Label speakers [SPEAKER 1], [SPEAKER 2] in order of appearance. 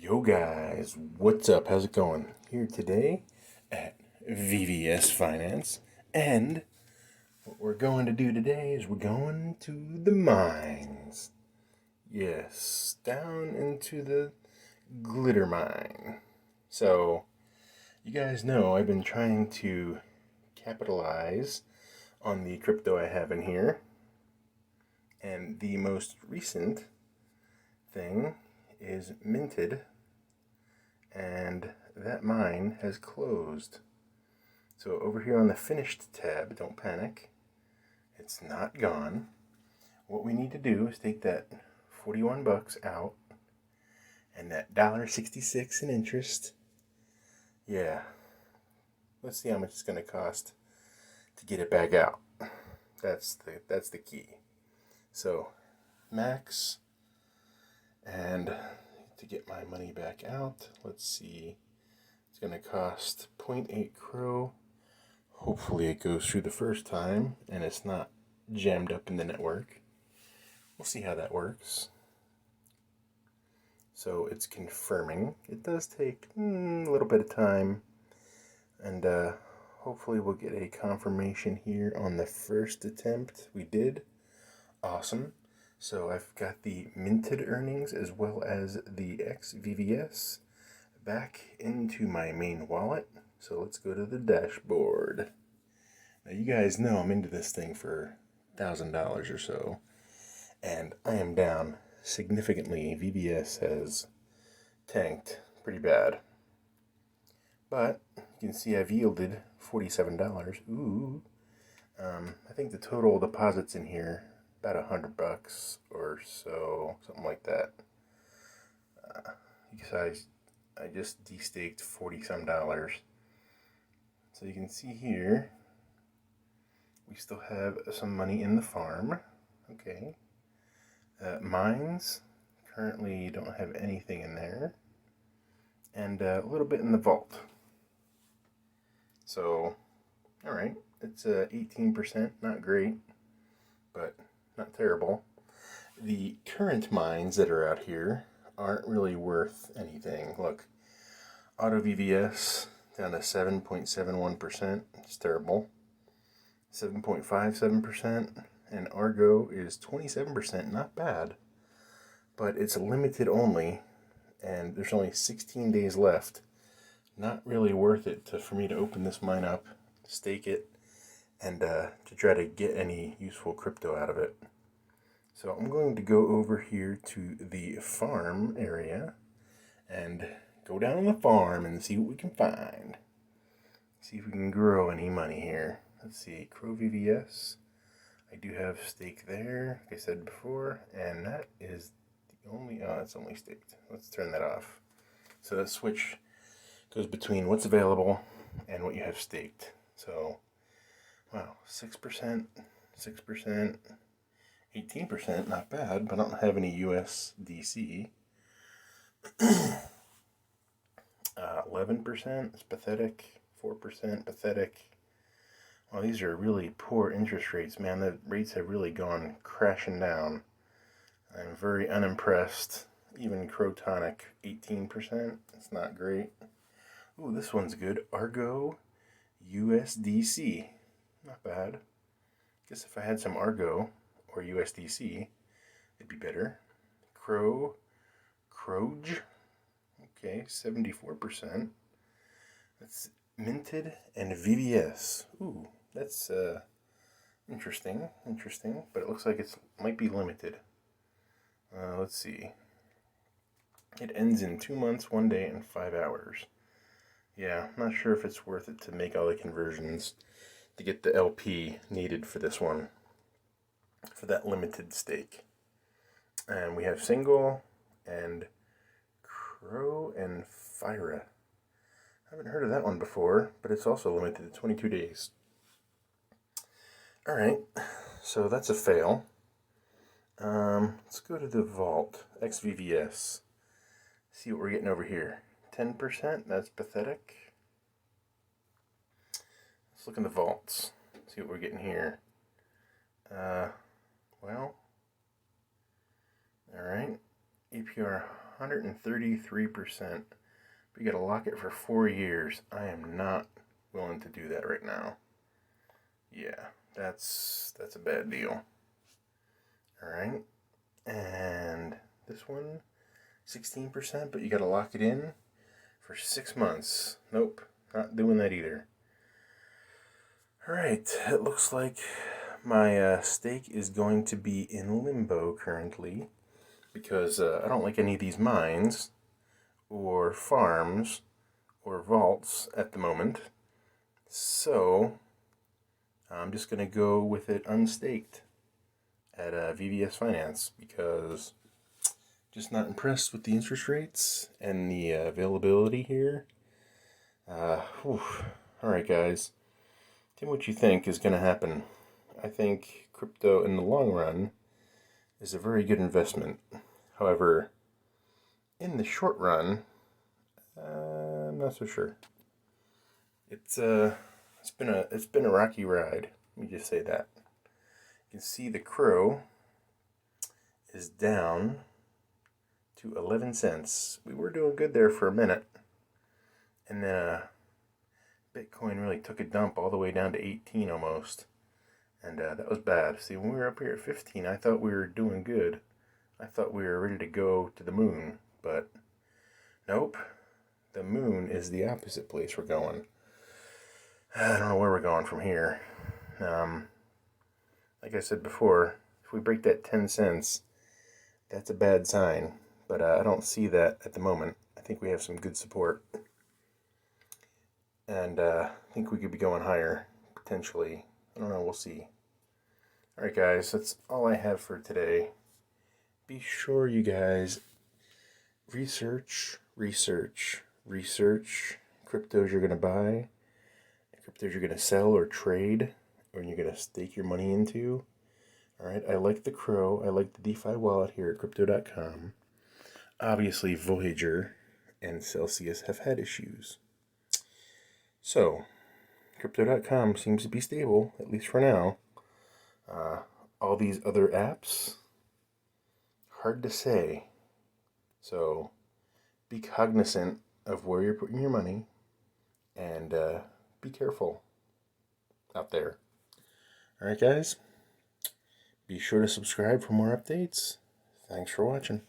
[SPEAKER 1] Yo guys, what's up? How's it going? Here today at VVS Finance, and what we're going to do today is we're going to the mines. Yes, down into the glitter mine. So, you guys know I've been trying to capitalize on the crypto I have in here, and the most recent thing is minted, and that mine has closed. So over here on the finished tab, don't panic, it's not gone. What we need to do is take that 41 bucks out and that $1.66 in interest. Yeah, let's see how much it's going to cost to get it back out. That's the key. So max, and to get my money back out, let's see, it's going to cost 0.8 crow. Hopefully it goes through the first time and it's not jammed up in the network. We'll see how that works. So it's confirming. It does take a little bit of time, and hopefully we'll get a confirmation here on the first attempt. We did. Awesome. So I've got the minted earnings as well as the XVVS back into my main wallet. So let's go to the dashboard. Now you guys know I'm into this thing for $1,000 or so, and I am down significantly. VVS has tanked pretty bad, but you can see I've yielded $47. Ooh. I think the total deposits in here about $100 or so, something like that. Because I just destaked $40 some. So you can see here, we still have some money in the farm. Okay. Mines, currently don't have anything in there. And a little bit in the vault. So, alright, it's 18%, not great, but not terrible. The current mines that are out here aren't really worth anything. Look, Auto VVS down to 7.71%. It's terrible. 7.57%, and Argo is 27%. Not bad, but it's limited only, and there's only 16 days left. Not really worth it for me to open this mine up, stake it, and to try to get any useful crypto out of it. So I'm going to go over here to the farm area and go down on the farm and see what we can find. See if we can grow any money here. Let's see, Crow VVS. I do have stake there, like I said before, and that is the only, it's only staked. Let's turn that off. So that switch goes between what's available and what you have staked. So, wow, 6%, 6%, 18%, not bad, but I don't have any USDC. 11% is pathetic, 4% pathetic. Well, these are really poor interest rates, man. The rates have really gone crashing down. I'm very unimpressed. Even Crotonic, 18%. It's not great. Ooh, this one's good. Argo USDC. Not bad. Guess if I had some Argo or USDC, it'd be better. Croj. Okay, 74%. That's minted and VVS. Ooh, that's interesting, but it looks like it might be limited. Let's see. It ends in 2 months, 1 day, and 5 hours. Yeah, I'm not sure if it's worth it to make all the conversions to get the LP needed for this one, for that limited stake. And we have Single and Crow and Fira. I haven't heard of that one before, but it's also limited to 22 days. Alright, so that's a fail. Let's go to the vault, XVVS. See what we're getting over here. 10%, that's pathetic. Let's look in the vaults, see what we're getting here. Well, alright. APR 133%. We got to lock it for 4 years. I am not willing to do that right now. Yeah, that's a bad deal. All right, and this one, 16%, but you got to lock it in for 6 months. Nope, not doing that either. All right, it looks like my stake is going to be in limbo currently because I don't like any of these mines or farms or vaults at the moment. So I'm just going to go with it unstaked at VVS Finance because just not impressed with the interest rates and the availability here. All right, guys. Tell me what you think is going to happen. I think crypto in the long run is a very good investment. However, in the short run, I'm not so sure. It's been a rocky ride. Let me just say that. You can see the crow is down to 11 cents. We were doing good there for a minute, and then Bitcoin really took a dump all the way down to 18 almost, and that was bad. See, when we were up here at 15, I thought we were doing good. I thought we were ready to go to the moon, but nope. The moon is the opposite place we're going. I don't know where we're going from here. Like I said before, if we break that 10 cents, that's a bad sign. But I don't see that at the moment. I think we have some good support. And I think we could be going higher, potentially. I don't know, we'll see. Alright guys, that's all I have for today. Be sure you guys research cryptos you're going to buy, cryptos you're going to sell or trade, or you're going to stake your money into. Alright, I like the Crow. I like the DeFi wallet here at crypto.com. Obviously, Voyager and Celsius have had issues. So, crypto.com seems to be stable, at least for now. All these other apps, hard to say. So, be cognizant of where you're putting your money and be careful out there. Alright, guys. Be sure to subscribe for more updates. Thanks for watching.